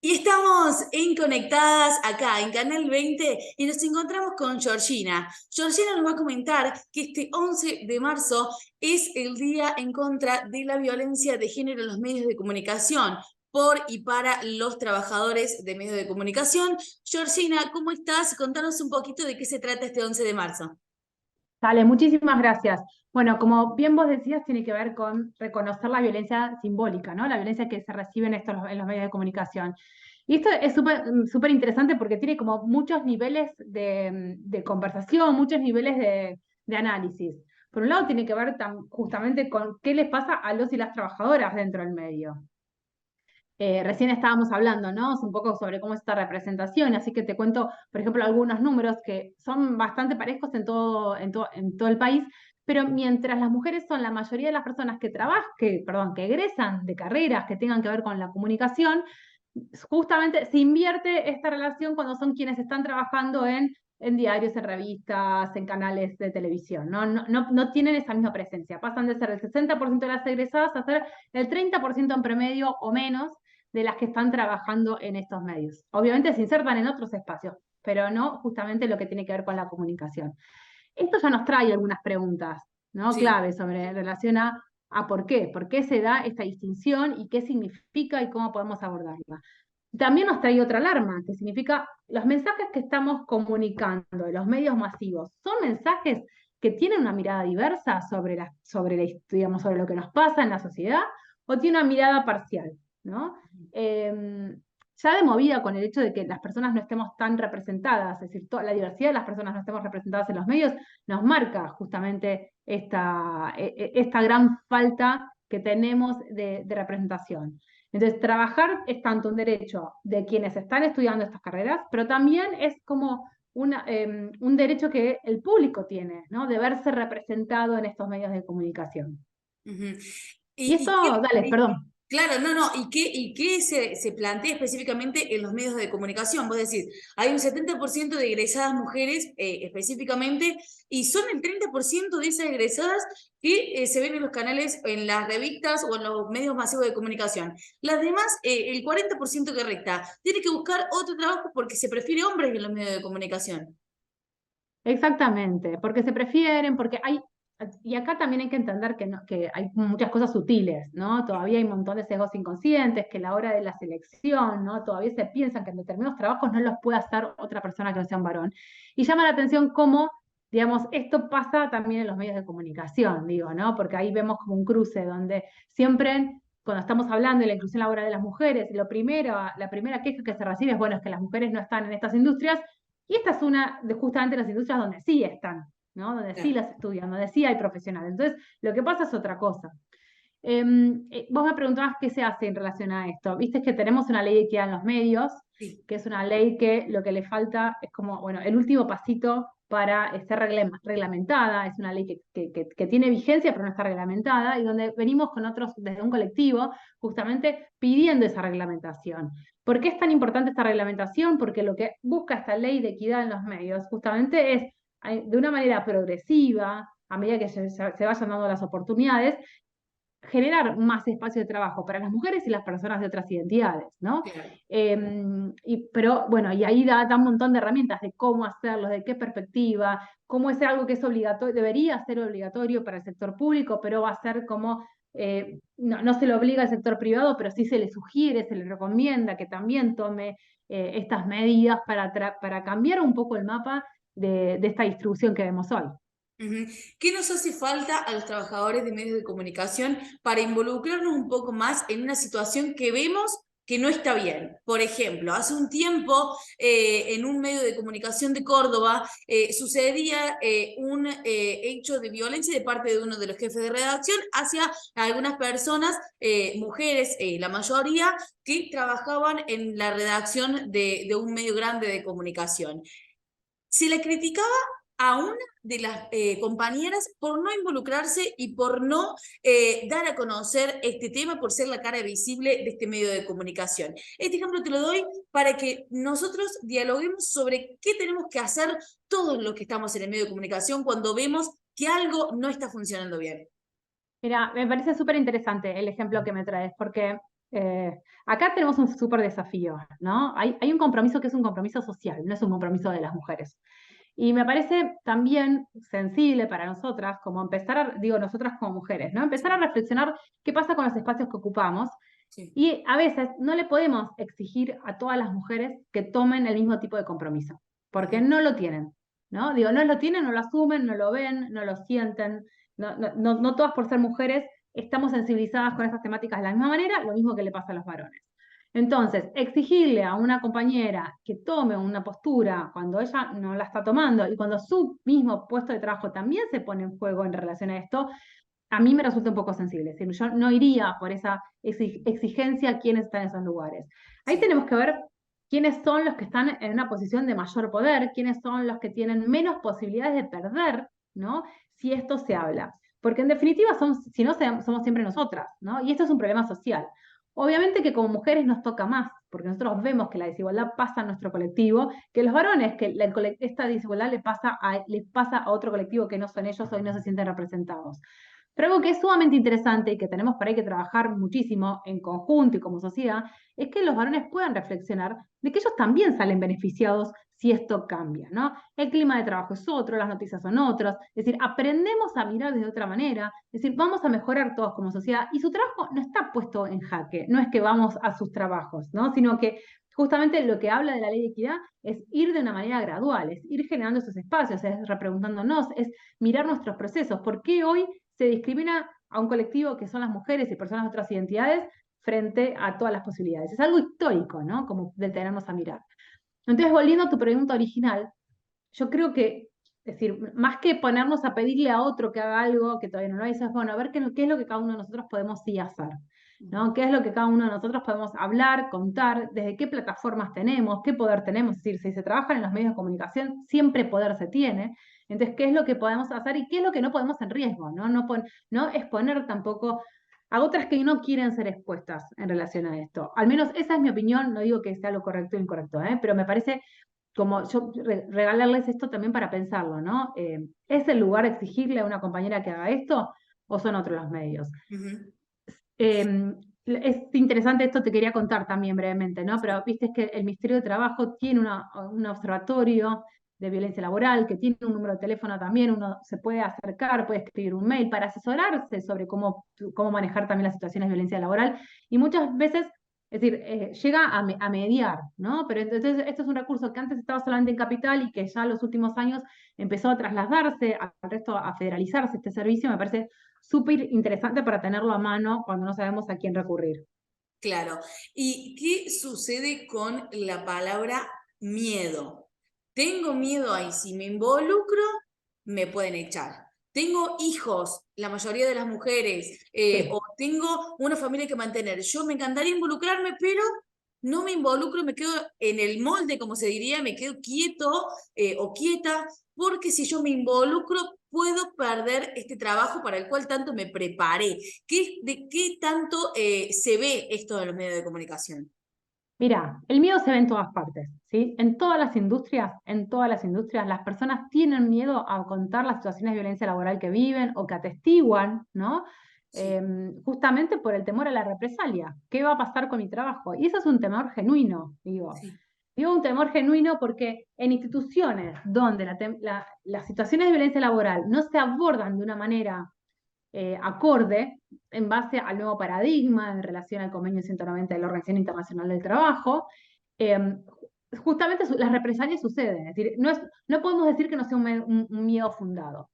Y estamos en Conectadas acá en Canal 20 y nos encontramos con Georgina. Georgina nos va a comentar que este 11 de marzo es el Día en contra de la violencia de género en los medios de comunicación por y para los trabajadores de medios de comunicación. Georgina, ¿cómo estás? Contanos un poquito de qué se trata este 11 de marzo. Dale, muchísimas gracias. Bueno, como bien vos decías, tiene que ver con reconocer la violencia simbólica, ¿no? La violencia que se recibe en los medios de comunicación. Y esto es súper interesante porque tiene como muchos niveles de conversación, muchos niveles de análisis. Por un lado, tiene que ver justamente con qué les pasa a los y las trabajadoras dentro del medio. Recién estábamos hablando, ¿no? Un poco sobre cómo es esta representación, así que te cuento, por ejemplo, algunos números que son bastante parejos en todo el país, pero mientras las mujeres son la mayoría de las personas que que egresan de carreras que tengan que ver con la comunicación, justamente se invierte esta relación cuando son quienes están trabajando en diarios, en revistas, en canales de televisión, ¿no? No tienen esa misma presencia. Pasan de ser el 60% de las egresadas a ser el 30% en promedio o menos de las que están trabajando en estos medios. Obviamente se insertan en otros espacios, pero no justamente lo que tiene que ver con la comunicación. Esto ya nos trae algunas preguntas, ¿no? Sí. Clave sobre relación a por qué se da esta distinción y qué significa y cómo podemos abordarla. También nos trae otra alarma, que significa los mensajes que estamos comunicando de los medios masivos, ¿son mensajes que tienen una mirada diversa digamos, sobre lo que nos pasa en la sociedad o tiene una mirada parcial, ¿no? Eh, ya de movida con el hecho de que las personas no estemos tan representadas, es decir, toda la diversidad de las personas no estemos representadas en los medios, nos marca justamente esta gran falta que tenemos de representación. Entonces, trabajar es tanto un derecho de quienes están estudiando estas carreras, pero también es como un derecho que el público tiene, ¿no? De verse representado en estos medios de comunicación. Ujú. Y esto, ¿Y qué, dale, perdón. claro, no, no, ¿y qué se plantea específicamente en los medios de comunicación? Vos decís, hay un 70% de egresadas mujeres específicamente, y son el 30% de esas egresadas que se ven en los canales, en las revistas o en los medios masivos de comunicación. Las demás, el 40% que resta, tiene que buscar otro trabajo porque se prefiere hombres en los medios de comunicación. Exactamente, porque se prefieren, porque hay, y acá también hay que entender que hay muchas cosas sutiles, ¿no? Todavía hay un montón de sesgos inconscientes, que a la hora de la selección, ¿no? Todavía se piensan que en determinados trabajos no los puede hacer otra persona que no sea un varón. Y llama la atención cómo, digamos, esto pasa también en los medios de comunicación, digo, ¿no? Porque ahí vemos como un cruce donde siempre, cuando estamos hablando de la inclusión laboral de las mujeres, la primera queja que se recibe es, bueno, es que las mujeres no están en estas industrias, y esta es una de justamente las industrias donde sí están, ¿no? Donde sí Claro. las estudian, donde sí hay profesionales. Entonces, lo que pasa es otra cosa. Vos me preguntabas qué se hace en relación a esto. Viste que tenemos una ley de equidad en los medios, Sí. que es una ley que lo que le falta es como, bueno, el último pasito para ser reglamentada. Es una ley que tiene vigencia, pero no está reglamentada, y donde venimos con otros, desde un colectivo, justamente pidiendo esa reglamentación. ¿Por qué es tan importante esta reglamentación? Porque lo que busca esta ley de equidad en los medios justamente es, de una manera progresiva, a medida que se vayan dando las oportunidades, generar más espacio de trabajo para las mujeres y las personas de otras identidades, ¿no? Claro. Pero bueno, y ahí da un montón de herramientas de cómo hacerlo, de qué perspectiva, cómo es algo que es obligatorio, debería ser obligatorio para el sector público, pero va a ser como, no se le obliga al sector privado, pero sí se le sugiere, se le recomienda que también tome estas medidas para cambiar un poco el mapa de esta distribución que vemos hoy. Ujú. ¿Qué nos hace falta a los trabajadores de medios de comunicación para involucrarnos un poco más en una situación que vemos que no está bien? Por ejemplo, hace un tiempo en un medio de comunicación de Córdoba sucedía un hecho de violencia de parte de uno de los jefes de redacción hacia algunas personas, mujeres, la mayoría, que trabajaban en la redacción de un medio grande de comunicación. Se le criticaba a una de las compañeras por no involucrarse y por no dar a conocer este tema, por ser la cara visible de este medio de comunicación. Este ejemplo te lo doy para que nosotros dialoguemos sobre qué tenemos que hacer todos los que estamos en el medio de comunicación cuando vemos que algo no está funcionando bien. Mira, me parece súper interesante el ejemplo que me traes, porque Acá tenemos un súper desafío, ¿no? Hay un compromiso que es un compromiso social, no es un compromiso de las mujeres. Y me parece también sensible para nosotras, como empezar a, digo, nosotras como mujeres, ¿no? Empezar a reflexionar qué pasa con los espacios que ocupamos. Sí. Y a veces no le podemos exigir a todas las mujeres que tomen el mismo tipo de compromiso, porque Ujú. no lo tienen, ¿no? Digo, no lo tienen, no lo asumen, no lo ven, no lo sienten. No todas por ser mujeres estamos sensibilizadas con estas temáticas de la misma manera, lo mismo que le pasa a los varones. Entonces, exigirle a una compañera que tome una postura cuando ella no la está tomando y cuando su mismo puesto de trabajo también se pone en juego en relación a esto, a mí me resulta un poco sensible. Es decir, yo no iría por esa exigencia a quienes están en esos lugares. Ahí Sí. tenemos que ver quiénes son los que están en una posición de mayor poder, quiénes son los que tienen menos posibilidades de perder, ¿no? Si esto se habla. Porque en definitiva, si no, somos siempre nosotras, ¿no? Y esto es un problema social. Obviamente que como mujeres nos toca más, porque nosotros vemos que la desigualdad pasa a nuestro colectivo, que los varones, que esta desigualdad les pasa a otro colectivo que no son ellos, hoy no se sienten representados. Pero algo que es sumamente interesante y que tenemos por ahí que trabajar muchísimo en conjunto y como sociedad, es que los varones puedan reflexionar de que ellos también salen beneficiados si esto cambia, ¿no? El clima de trabajo es otro, las noticias son otras, es decir, aprendemos a mirar desde otra manera, es decir, vamos a mejorar todos como sociedad y su trabajo no está puesto en jaque, no es que vamos a sus trabajos, ¿no? Sino que justamente lo que habla de la ley de equidad es ir de una manera gradual, es ir generando esos espacios, es repreguntándonos, es mirar nuestros procesos. ¿Por qué hoy se discrimina a un colectivo que son las mujeres y personas de otras identidades frente a todas las posibilidades? Es algo histórico, ¿no? Como detenernos a mirar. Entonces, volviendo a tu pregunta original, yo creo que, es decir, más que ponernos a pedirle a otro que haga algo que todavía no lo hizo, es bueno, a ver qué es lo que cada uno de nosotros podemos sí hacer, ¿no? ¿Qué es lo que cada uno de nosotros podemos hablar, contar, desde qué plataformas tenemos, qué poder tenemos? Es decir, si se trabajan en los medios de comunicación, siempre poder se tiene. Entonces, ¿qué es lo que podemos hacer y qué es lo que no podemos en riesgo, ¿no? No exponer tampoco a otras que no quieren ser expuestas en relación a esto. Al menos esa es mi opinión, no digo que sea lo correcto o incorrecto, ¿eh? Pero me parece como yo regalarles esto también para pensarlo, ¿no? ¿Es el lugar exigirle a una compañera que haga esto o son otros los medios? Ujú. Es interesante esto, te quería contar también brevemente, ¿no? Pero viste que el Ministerio de Trabajo tiene un observatorio de violencia laboral, que tiene un número de teléfono también, uno se puede acercar, puede escribir un mail para asesorarse sobre cómo manejar también las situaciones de violencia laboral. Y muchas veces, es decir, llega a mediar, ¿no? Pero entonces esto es un recurso que antes estaba solamente en Capital y que ya en los últimos años empezó a trasladarse al resto, a federalizarse este servicio. Me parece súper interesante para tenerlo a mano cuando no sabemos a quién recurrir. Claro. ¿Y qué sucede con la palabra miedo? Tengo miedo ahí, si me involucro, me pueden echar. Tengo hijos, la mayoría de las mujeres, o Sí. tengo una familia que mantener. Yo me encantaría involucrarme, pero no me involucro, me quedo en el molde, como se diría, me quedo quieto o quieta, porque si yo me involucro, puedo perder este trabajo para el cual tanto me preparé. ¿De qué tanto se ve esto de los medios de comunicación? Mira, el miedo se ve en todas partes, ¿sí? En todas las industrias, las personas tienen miedo a contar las situaciones de violencia laboral que viven o que atestiguan, ¿no? Sí, Justamente por el temor a la represalia. ¿Qué va a pasar con mi trabajo? Y eso es un temor genuino, digo. sí, Digo un temor genuino porque en instituciones donde las situaciones de violencia laboral no se abordan de una manera acorde en base al nuevo paradigma en relación al convenio 190 de la Organización Internacional del Trabajo, eh, justamente las represalias suceden. Es decir, no podemos decir que no sea un miedo fundado.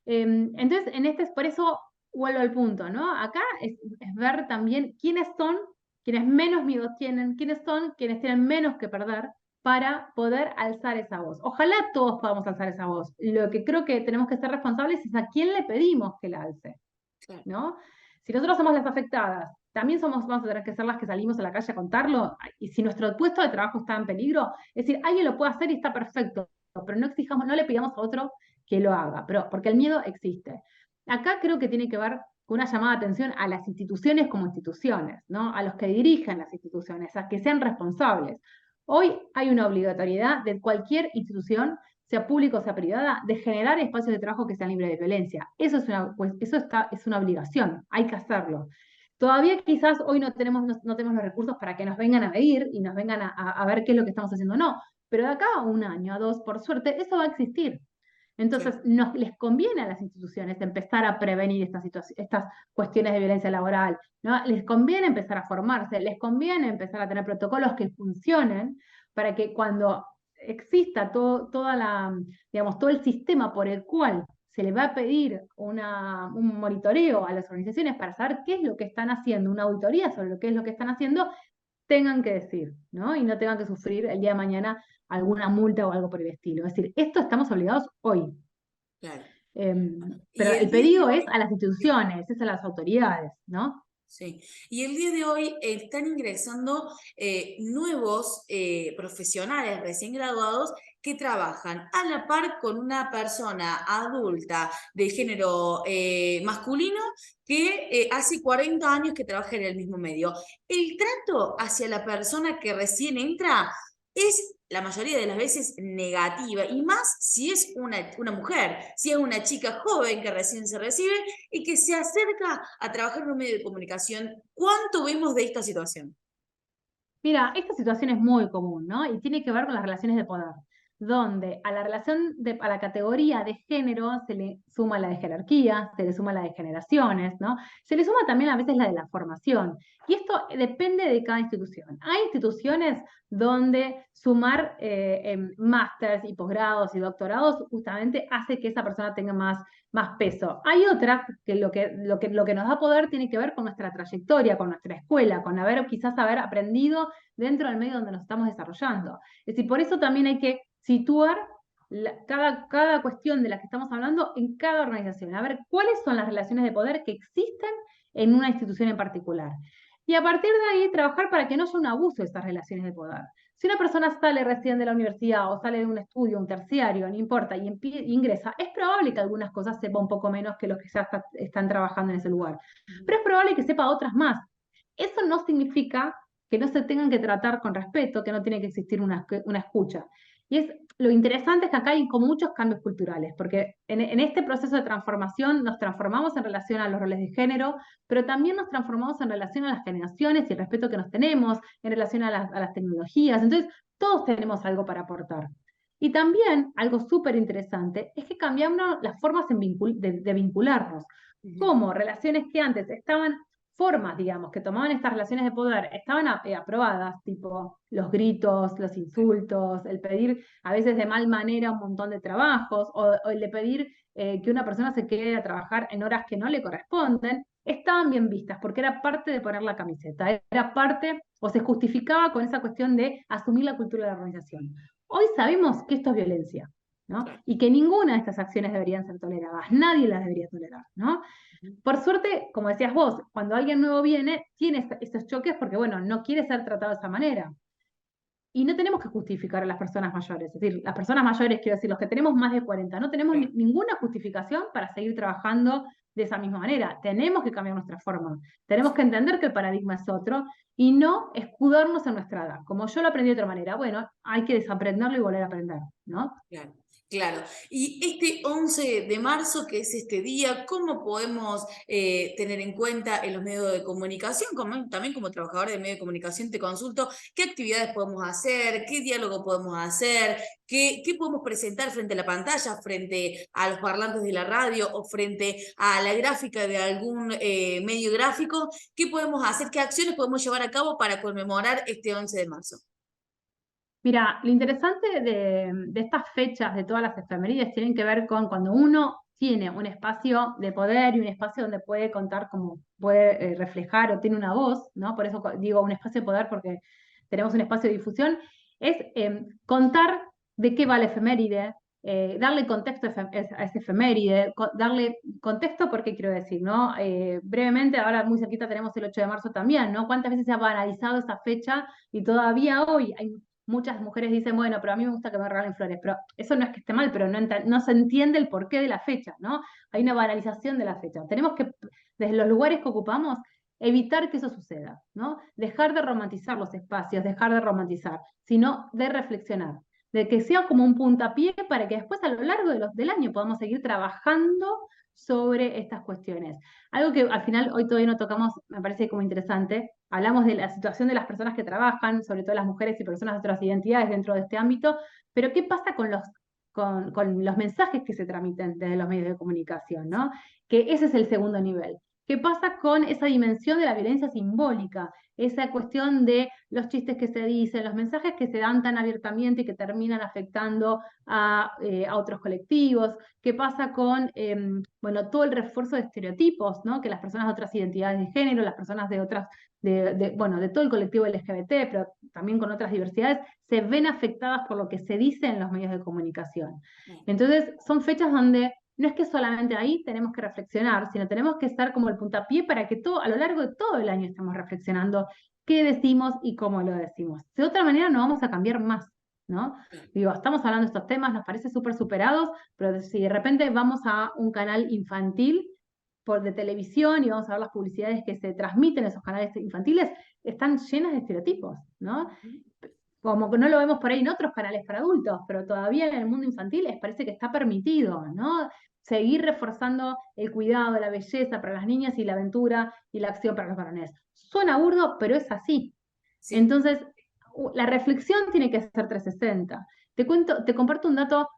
Entonces, por eso vuelvo al punto, ¿no? Acá es ver también quiénes son, quienes menos miedo tienen, quiénes son, quienes tienen menos que perder para poder alzar esa voz. Ojalá todos podamos alzar esa voz. Lo que creo que tenemos que ser responsables es a quién le pedimos que la alce, claro. ¿no? Si nosotros somos las afectadas, también vamos a tener que ser las que salimos a la calle a contarlo, y si nuestro puesto de trabajo está en peligro, es decir, alguien lo puede hacer y está perfecto, pero no exijamos, no le pidamos a otro que lo haga, porque el miedo existe. Acá creo que tiene que ver con una llamada de atención a las instituciones como instituciones, ¿no? A los que dirigen las instituciones, a que sean responsables. Hoy hay una obligatoriedad de cualquier institución, sea pública o sea privada, de generar espacios de trabajo que sean libres de violencia. Eso es una obligación, hay que hacerlo. Todavía quizás hoy no tenemos los recursos para que nos vengan a medir y nos vengan a ver qué es lo que estamos haciendo, no, pero de acá a un año, a dos, por suerte, eso va a existir. Entonces, Claro. les conviene a las instituciones empezar a prevenir estas cuestiones de violencia laboral, ¿no? Les conviene empezar a formarse, les conviene empezar a tener protocolos que funcionen para que cuando exista digamos, todo el sistema por el cual se le va a pedir un monitoreo a las organizaciones para saber qué es lo que están haciendo, una auditoría sobre lo que es lo que están haciendo, tengan que decir, ¿no? Y no tengan que sufrir el día de mañana alguna multa o algo por el estilo. Es decir, esto estamos obligados hoy. Claro. Y Pero el el día de pedido es hoy, a las instituciones, es a las autoridades, ¿no? sí, y el día de hoy están ingresando nuevos profesionales recién graduados que trabajan a la par con una persona adulta de género masculino que hace 40 años que trabaja en el mismo medio. El trato hacia la persona que recién entra es la mayoría de las veces negativa, y más si es una mujer, si es una chica joven que recién se recibe y que se acerca a trabajar en un medio de comunicación. ¿Cuánto vemos de esta situación? Mira, esta situación es muy común, ¿no? Y tiene que ver con las relaciones de poder, donde a la categoría de género se le suma la de jerarquía, se le suma la de generaciones, ¿no? Se le suma también a veces la de la formación. Y esto depende de cada institución. Hay instituciones donde sumar másters y posgrados y doctorados justamente hace que esa persona tenga más peso. Hay otras que lo que nos da poder tiene que ver con nuestra trayectoria, con nuestra escuela, con quizás haber aprendido dentro del medio donde nos estamos desarrollando. Es decir, por eso también hay que situar cada cuestión de la que estamos hablando en cada organización, a ver cuáles son las relaciones de poder que existen en una institución en particular. Y a partir de ahí trabajar para que no haya un abuso de estas relaciones de poder. Si una persona sale recién de la universidad o sale de un estudio, un terciario, no importa, y ingresa, es probable que algunas cosas sepa un poco menos que los que ya están trabajando en ese lugar. Pero es probable que sepa otras más. Eso no significa que no se tengan que tratar con respeto, que no tiene que existir una escucha. Lo interesante es que acá hay como muchos cambios culturales, porque en este proceso de transformación nos transformamos en relación a los roles de género, pero también nos transformamos en relación a las generaciones y el respeto que nos tenemos, en relación a las tecnologías. Entonces, todos tenemos algo para aportar. Y también algo súper interesante es que cambiamos las formas de vincularnos. Ujú. Como relaciones que antes estaban formas, digamos, que tomaban estas relaciones de poder, estaban aprobadas, tipo los gritos, los insultos, el pedir a veces de mal manera un montón de trabajos, o el de pedir que una persona se quede a trabajar en horas que no le corresponden, estaban bien vistas, porque era parte de poner la camiseta, era parte, o se justificaba con esa cuestión de asumir la cultura de la organización. Hoy sabemos que esto es violencia, ¿no? Claro. Y que ninguna de estas acciones deberían ser toleradas, nadie las debería tolerar, ¿no? Ujú. Por suerte, como decías vos, cuando alguien nuevo viene, tiene estos choques porque, bueno, no quiere ser tratado de esa manera. Y no tenemos que justificar a las personas mayores. Es decir, las personas mayores, quiero decir, los que tenemos más de 40, no tenemos Claro. ninguna justificación para seguir trabajando de esa misma manera. Tenemos que cambiar nuestra forma. Tenemos que entender que el paradigma es otro y no escudarnos en nuestra edad. Como yo lo aprendí de otra manera, bueno, hay que desaprenderlo y volver a aprender, ¿no? Claro, claro. Y este 11 de marzo, que es este día, ¿cómo podemos tener en cuenta en los medios de comunicación? También como trabajador de medio de comunicación te consulto qué actividades podemos hacer, qué diálogo podemos hacer, qué podemos presentar frente a la pantalla, frente a los parlantes de la radio o frente a la gráfica de algún medio gráfico. ¿Qué podemos hacer? ¿Qué acciones podemos llevar a cabo para conmemorar este 11 de marzo? Mira, lo interesante de estas fechas, de todas las efemérides, tienen que ver con cuando uno tiene un espacio de poder y un espacio donde puede contar como puede reflejar o tiene una voz, ¿no? Por eso digo un espacio de poder porque tenemos un espacio de difusión, es contar de qué va la efeméride, darle contexto a esa efeméride, darle contexto porque quiero decir, ¿no? Brevemente, ahora muy cerquita tenemos el 8 de marzo también, ¿no? ¿Cuántas veces se ha banalizado esa fecha y todavía hoy hay muchas mujeres dicen, bueno, pero a mí me gusta que me regalen flores, pero eso no es que esté mal, pero no se entiende el porqué de la fecha, ¿no? Hay una banalización de la fecha. Tenemos que, desde los lugares que ocupamos, evitar que eso suceda, ¿no? Dejar de romantizar los espacios, dejar de romantizar, sino de reflexionar. de que sea como un puntapié para que después a lo largo del año podamos seguir trabajando sobre estas cuestiones. Algo que al final hoy todavía no tocamos, me parece como interesante, hablamos de la situación de las personas que trabajan, sobre todo las mujeres y personas de otras identidades dentro de este ámbito, pero ¿qué pasa con los mensajes que se transmiten desde los medios de comunicación, ¿no? Que ese es el segundo nivel. ¿Qué pasa con esa dimensión de la violencia simbólica? Esa cuestión de los chistes que se dicen, los mensajes que se dan tan abiertamente y que terminan afectando a otros colectivos. ¿Qué pasa con bueno, todo el refuerzo de estereotipos, ¿no? Que las personas de otras identidades de género, las personas de otras, bueno, de todo el colectivo LGBT, pero también con otras diversidades, se ven afectadas por lo que se dice en los medios de comunicación. Entonces, son fechas donde no es que solamente ahí tenemos que reflexionar, sino tenemos que estar como el puntapié para que a lo largo de todo el año estemos reflexionando qué decimos y cómo lo decimos. De otra manera no vamos a cambiar más, ¿no? Digo, estamos hablando de estos temas, nos parece súper superados, pero si de repente vamos a un canal infantil de televisión y vamos a ver las publicidades que se transmiten en esos canales infantiles, están llenas de estereotipos, ¿no? Como que no lo vemos por ahí en otros canales para adultos, pero todavía en el mundo infantil les parece que está permitido, ¿no? Seguir reforzando el cuidado, la belleza para las niñas y la aventura y la acción para los varones. Suena burdo, pero es así. Sí. Entonces, la reflexión tiene que ser 360. Te comparto un dato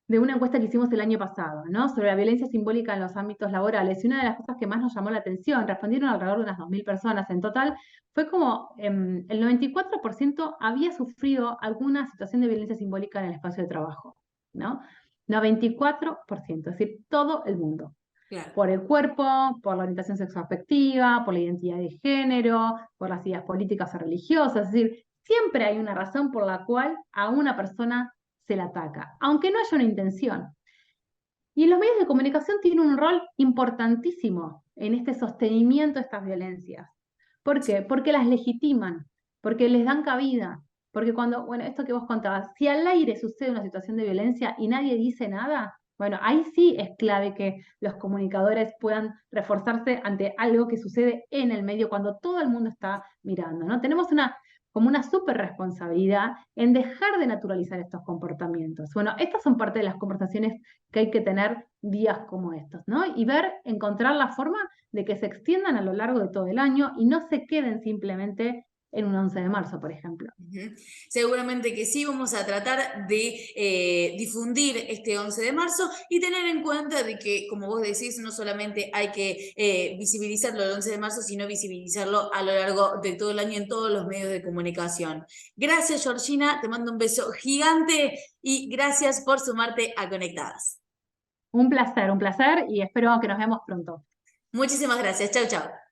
de una encuesta que hicimos el año pasado, ¿no? Sobre la violencia simbólica en los ámbitos laborales. Y una de las cosas que más nos llamó la atención, respondieron alrededor de unas 2.000 personas en total, fue como el 94% había sufrido alguna situación de violencia simbólica en el espacio de trabajo, ¿no? 94%, es decir, todo el mundo. Claro. Por el cuerpo, por la orientación sexoafectiva, por la identidad de género, por las ideas políticas o religiosas, es decir, siempre hay una razón por la cual a una persona se la ataca, aunque no haya una intención. Y los medios de comunicación tienen un rol importantísimo en este sostenimiento de estas violencias. ¿Por qué? Porque las legitiman, porque les dan cabida, porque cuando, bueno, esto que vos contabas, si al aire sucede una situación de violencia y nadie dice nada, bueno, ahí sí es clave que los comunicadores puedan reforzarse ante algo que sucede en el medio cuando todo el mundo está mirando, ¿no? Tenemos como una súper responsabilidad en dejar de naturalizar estos comportamientos. Bueno, estas son parte de las conversaciones que hay que tener días como estos, ¿no? Y encontrar la forma de que se extiendan a lo largo de todo el año y no se queden simplemente en un 11 de marzo, por ejemplo. Seguramente que sí, vamos a tratar de difundir este 11 de marzo y tener en cuenta de que, como vos decís, no solamente hay que visibilizarlo el 11 de marzo, sino visibilizarlo a lo largo de todo el año en todos los medios de comunicación. Gracias, Georgina, te mando un beso gigante y gracias por sumarte a Conectadas. Un placer y espero que nos veamos pronto. Muchísimas gracias, chau, chau.